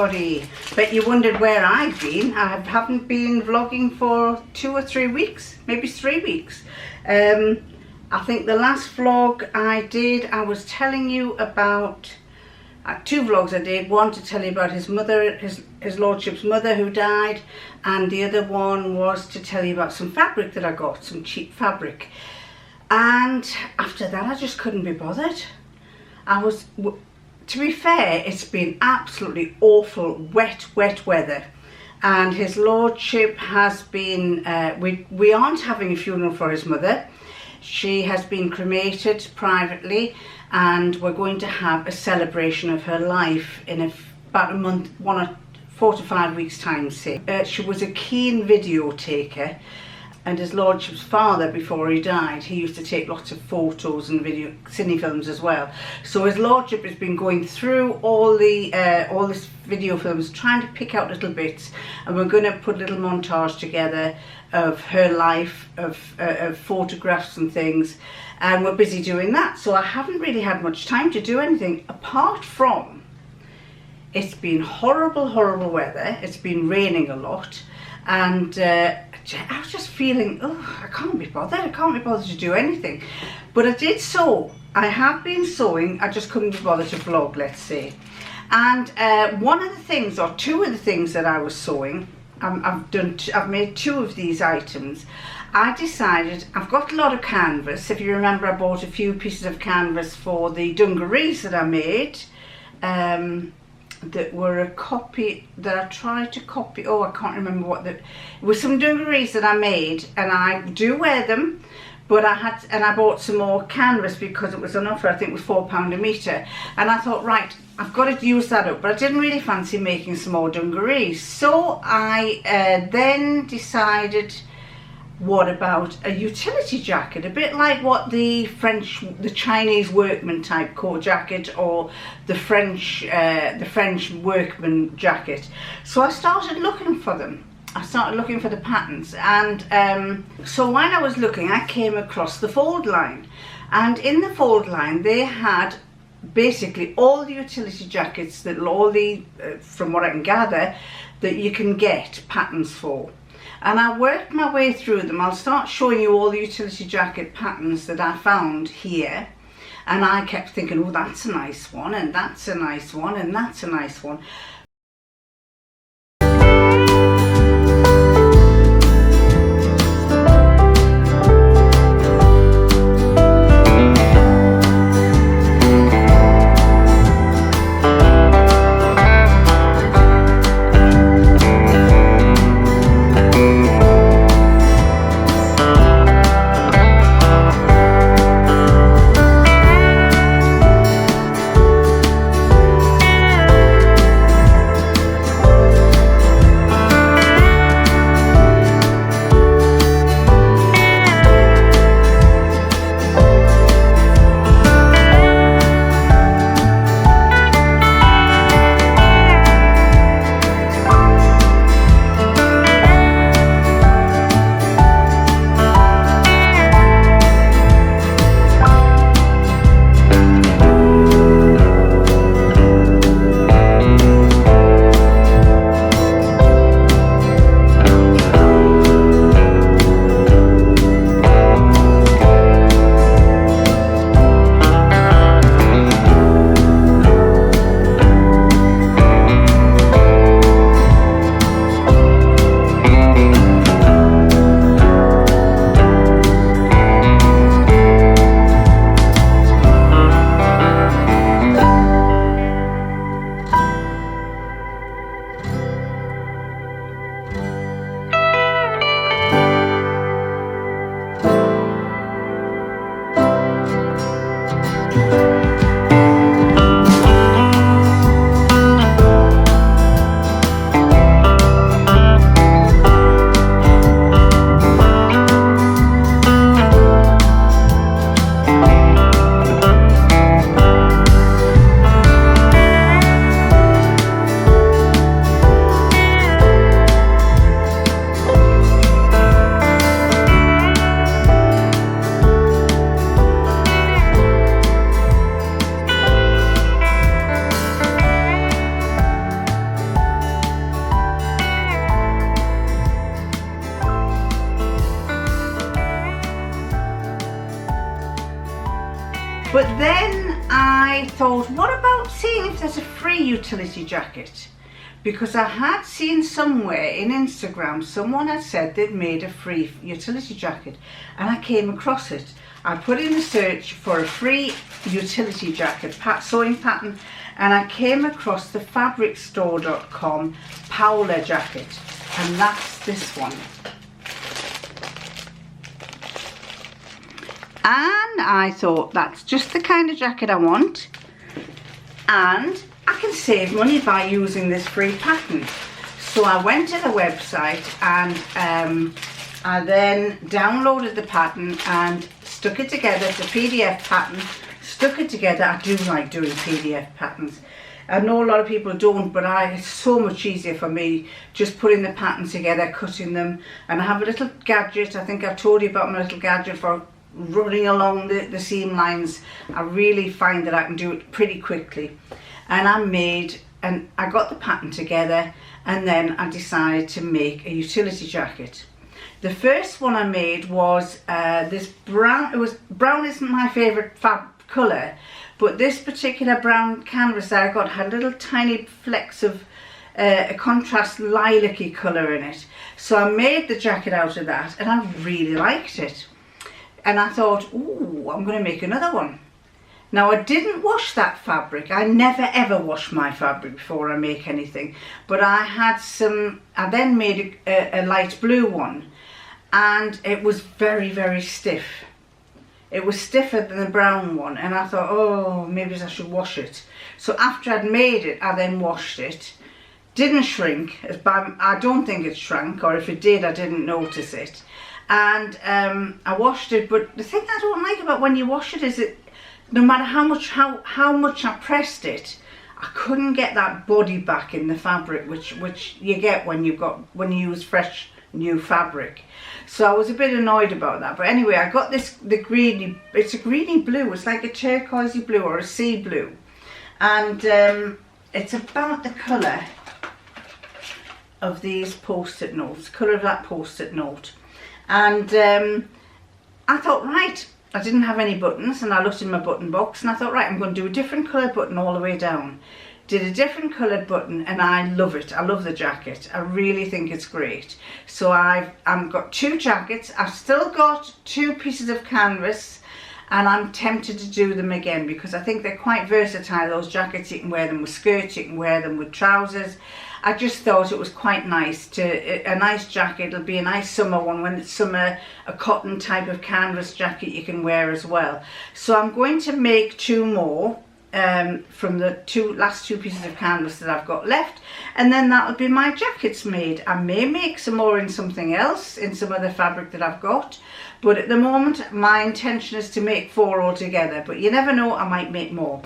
everybody. Bet you wondered where I've been. I haven't been vlogging for 2 or 3 weeks, maybe 3 weeks. I think the last vlog I did, I was telling you about 2 vlogs I did. One to tell you about his mother, his lordship's mother who died, and the other one was to tell you about some fabric that I got, some cheap fabric. And after that I just couldn't be bothered. To be fair, it's been absolutely awful wet weather, and his lordship has been, we aren't having a funeral for his mother. She has been cremated privately, and we're going to have a celebration of her life in about a month, 4 to 5 weeks time. She was a keen video taker, and his lordship's father, before he died, he used to take lots of photos and video cine films as well. So his lordship has been going through all this video films, trying to pick out little bits, and we're going to put a little montage together of her life, of photographs and things, and we're busy doing that. So I haven't really had much time to do anything, apart from it's been horrible weather. It's been raining a lot, and I was just feeling, oh, I can't be bothered to do anything. But I did sew. I have been sewing, I just couldn't be bothered to vlog, let's say. And one of the things, or 2 of the things that I was sewing, I've made 2 of these items. I decided, I've got a lot of canvas. If you remember, I bought a few pieces of canvas for the dungarees that I made. That were a copy that I tried to copy. Oh, I can't remember what it was. Some dungarees that I made, and I do wear them, but I bought some more canvas because it was on offer. I think it was £4 a metre, and I thought, right, I've got to use that up. But I didn't really fancy making some more dungarees, so I then decided, what about a utility jacket, a bit like what the Chinese workman type coat jacket, or the French workman jacket. So I started looking for them. I started looking for the patterns, and so while I was looking, I came across the Fold line, and in the Fold line they had basically all the utility jackets that from what I can gather, that you can get patterns for. And I worked my way through them. I'll start showing you all the utility jacket patterns that I found here. And I kept thinking, oh, that's a nice one, and that's a nice one, and that's a nice one. But then I thought, what about seeing if there's a free utility jacket? Because I had seen somewhere in Instagram, someone had said they'd made a free utility jacket, and I came across it. I put in a search for a free utility jacket sewing pattern, and I came across the fabricstore.com Paola jacket, and that's this one. And I thought, that's just the kind of jacket I want, and I can save money by using this free pattern. So I went to the website, and I then downloaded the pattern and stuck it together. It's a PDF pattern, stuck it together. I do like doing PDF patterns. I know a lot of people don't, but it's so much easier for me just putting the patterns together, cutting them. And I have a little gadget. I think I've told you about my little gadget for running along the seam lines. I really find that I can do it pretty quickly. And I got the pattern together, and then I decided to make a utility jacket. The first one I made was this brown. Brown isn't my favourite colour, but this particular brown canvas that I got had little tiny flecks of a contrast lilac-y colour in it. So I made the jacket out of that, and I really liked it. And I thought, ooh, I'm going to make another one. Now, I didn't wash that fabric. I never ever wash my fabric before I make anything. But I then made a light blue one, and it was very, very stiff. It was stiffer than the brown one, and I thought, oh, maybe I should wash it. So after I'd made it, I then washed it. Didn't shrink. I don't think it shrank, or if it did, I didn't notice it. And I washed it, but the thing I don't like about when you wash it is no matter how much I pressed it, I couldn't get that body back in the fabric, which you get when you use fresh new fabric. So I was a bit annoyed about that. But anyway, I got it's a greeny blue. It's like a turquoisey blue or a sea blue, and it's about the colour of these post-it notes, colour of that post-it note. And I thought, right, I didn't have any buttons, and I looked in my button box, and I thought, right, I'm going to do a different coloured button all the way down. Did a different coloured button, and I love it. I love the jacket. I really think it's great. So I've got two jackets. I've still got two pieces of canvas, and I'm tempted to do them again because I think they're quite versatile, those jackets. You can wear them with skirts, you can wear them with trousers. I just thought it was quite nice a nice jacket. It'll be a nice summer one. When it's summer, a cotton type of canvas jacket you can wear as well. So I'm going to make two more from the last two pieces of canvas that I've got left, and then that'll be my jackets made. I may make some more in something else, in some other fabric that I've got, but at the moment my intention is to make 4 altogether, but you never know, I might make more.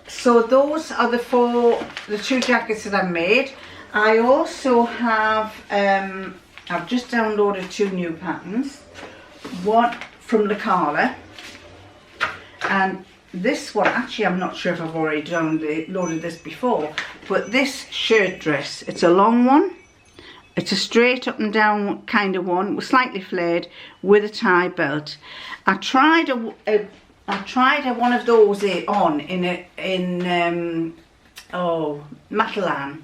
So those are the two jackets that I made. I also have, I've just downloaded 2 new patterns. One from Lacala, and this one, actually I'm not sure if I've already downloaded this before, but this shirt dress, it's a long one. It's a straight up and down kind of one, slightly flared, with a tie belt. I tried one of those on in Matalan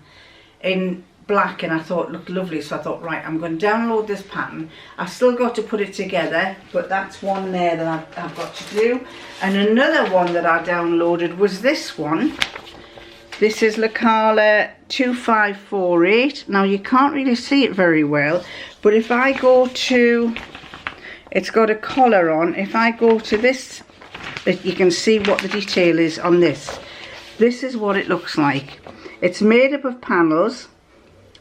in black, and I thought it looked lovely, so I thought, right, I'm going to download this pattern. I've still got to put it together, but that's one there that I've got to do. And another one that I downloaded was this one. This is Lacala 2548. Now you can't really see it very well, but if I go to, it's got a collar on. If I go to this, you can see what the detail is on this. This is what it looks like. It's made up of panels,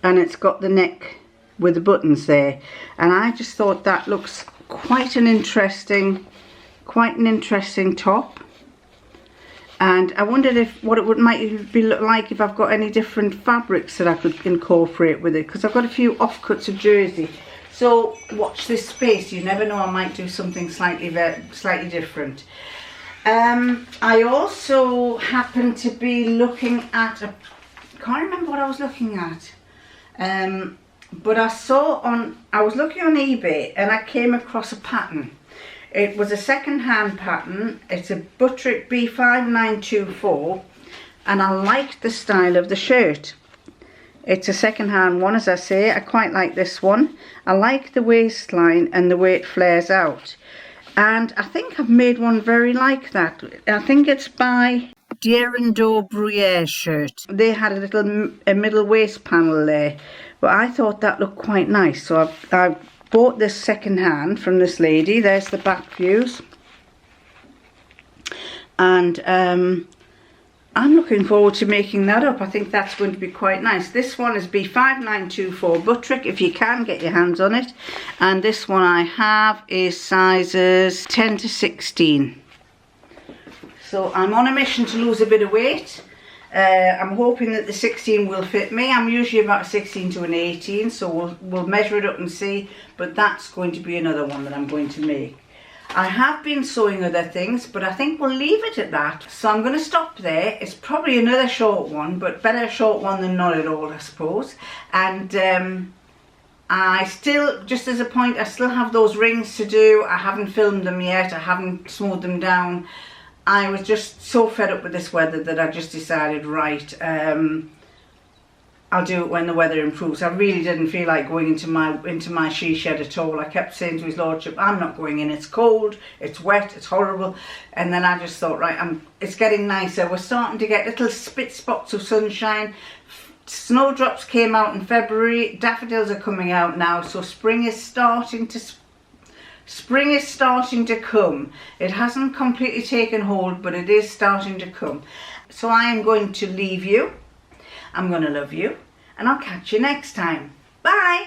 and it's got the neck with the buttons there. And I just thought that looks quite an interesting top. And I wondered what it might be look like if I've got any different fabrics that I could incorporate with it, because I've got a few offcuts of jersey. So watch this space. You never know, I might do something slightly different. I also happen to be looking at can't remember what I was looking at. But I was looking on eBay and I came across a pattern. It was a second-hand pattern. It's a Buttrick B5924, and I liked the style of the shirt. It's a second-hand one, as I say. I quite like this one. I like the waistline and the way it flares out. And I think I've made one very like that. I think it's by Dierando Bruyere shirt. They had a middle waist panel there, but I thought that looked quite nice. So I bought this second hand from this lady. There's the back views, and I'm looking forward to making that up. I think that's going to be quite nice. This one is B5924 Buttrick, if you can get your hands on it, and this one I have is sizes 10 to 16. So I'm on a mission to lose a bit of weight. I'm hoping that the 16 will fit me. I'm usually about a 16 to an 18, so we'll measure it up and see, but that's going to be another one that I'm going to make. I have been sewing other things, but I think we'll leave it at that. So I'm going to stop there. It's probably another short one, but better a short one than not at all, I suppose. And I still, just as a point, I still have those rings to do. I haven't filmed them yet. I haven't smoothed them down. I was just so fed up with this weather that I just decided, right, I'll do it when the weather improves. I really didn't feel like going into my she shed at all. I kept saying to his lordship, I'm not going in, it's cold, it's wet, it's horrible. And then I just thought, right, it's getting nicer. We're starting to get little spit spots of sunshine. Snowdrops came out in February, daffodils are coming out now, so spring is starting to come. It hasn't completely taken hold, but it is starting to come. So I am going to leave you. I'm going to love you, and I'll catch you next time. Bye!